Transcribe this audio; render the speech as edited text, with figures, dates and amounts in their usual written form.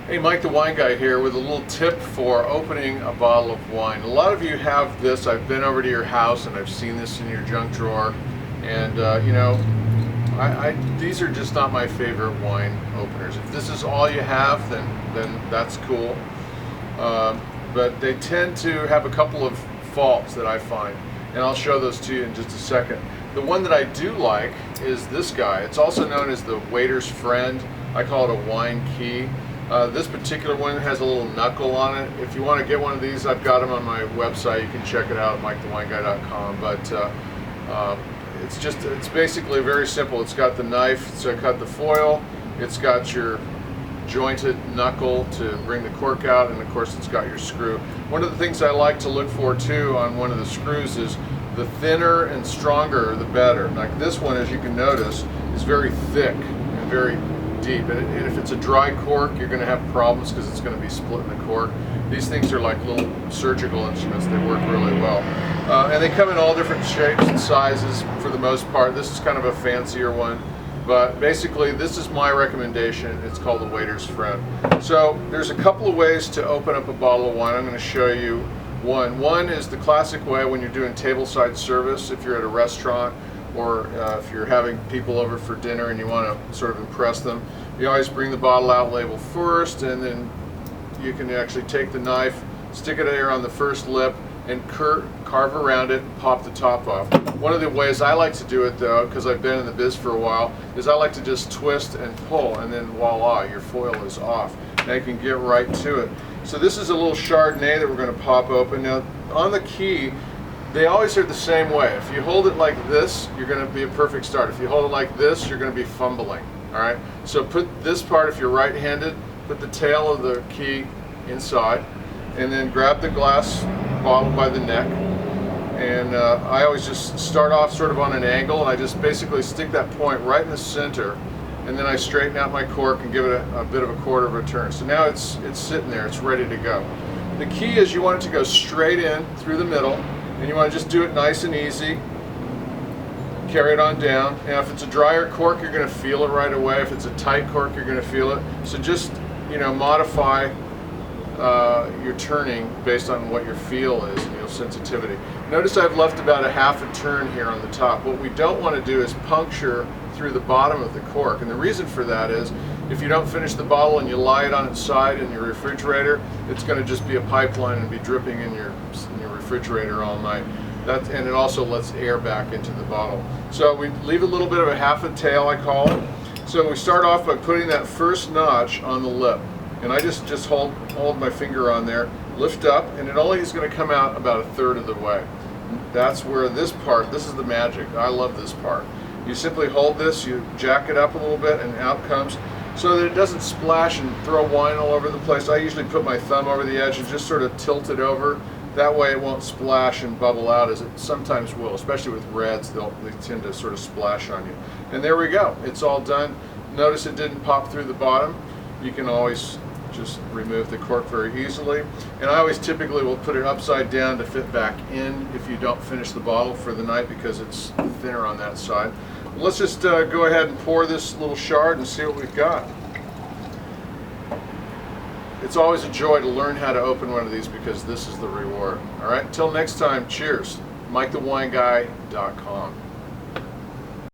Hey, Mike the Wine Guy here with a little tip for opening a bottle of wine. A lot of you have this. I've been over to your house and I've seen this in your junk drawer, and you know, these are just not my favorite wine openers. If this is all you have, then that's cool. But they tend to have a couple of faults that I find, and I'll show those to you in just a second. The one that I do like is this guy. It's also known as the waiter's friend. I call it a wine key. This particular one has a little knuckle on it. If you want to get one of these, I've got them on my website. You can check it out at MikeTheWineGuy.com. But it's basically very simple. It's got the knife to cut the foil. It's got your jointed knuckle to bring the cork out, and of course it's got your screw. One of the things I like to look for too on one of the screws is the thinner and stronger the better. Like this one, as you can notice, is very thick and very deep, and if it's a dry cork, you're going to have problems because it's going to be splitting the cork. These things are like little surgical instruments. They work really well, and they come in all different shapes and sizes for the most part. This is kind of a fancier one, but basically this is my recommendation. It's called the waiter's friend. So there's a couple of ways to open up a bottle of wine. I'm going to show you one is the classic way when you're doing tableside service. If you're at a restaurant, or if you're having people over for dinner and you want to sort of impress them, you always bring the bottle out label first, and then you can actually take the knife, stick it there on the first lip, and carve around it and pop the top off. One of the ways I like to do it, though, because I've been in the biz for a while, is I like to just twist and pull, and then voila, your foil is off. Now you can get right to it. So this is a little Chardonnay that we're going to pop open. Now on the key, they always are the same way. If you hold it like this, you're going to be a perfect start. If you hold it like this, you're going to be fumbling. All right. So put this part, if you're right-handed, put the tail of the key inside, and then grab the glass bottle by the neck. And I always just start off sort of on an angle, and I just basically stick that point right in the center, and then I straighten out my cork and give it a bit of a quarter of a turn. So now it's sitting there. It's ready to go. The key is you want it to go straight in through the middle. And you want to just do it nice and easy. Carry it on down. Now if it's a drier cork, you're going to feel it right away. If it's a tight cork, you're going to feel it. So just, you know, modify your turning based on what your feel is and your sensitivity. Notice I've left about a half a turn here on the top. What we don't want to do is puncture through the bottom of the cork, and the reason for that is if you don't finish the bottle and you lie it on its side in your refrigerator, it's going to just be a pipeline and be dripping in your refrigerator all night. And it also lets air back into the bottle. So we leave a little bit of a half a tail, I call it. So we start off by putting that first notch on the lip, and I just hold my finger on there, lift up, and it only is going to come out about a third of the way. That's where this is the magic. I love this part. You simply hold this, you jack it up a little bit, and out comes, so that it doesn't splash and throw wine all over the place. I usually put my thumb over the edge and just sort of tilt it over. That way it won't splash and bubble out as it sometimes will, especially with reds. They tend to sort of splash on you. And there we go. It's all done. Notice it didn't pop through the bottom. You can always just remove the cork very easily. And I always typically will put it upside down to fit back in if you don't finish the bottle for the night because it's thinner on that side. Let's just go ahead and pour this little Chard and see what we've got. It's always a joy to learn how to open one of these because this is the reward. All right, until next time, cheers. MikeTheWineGuy.com.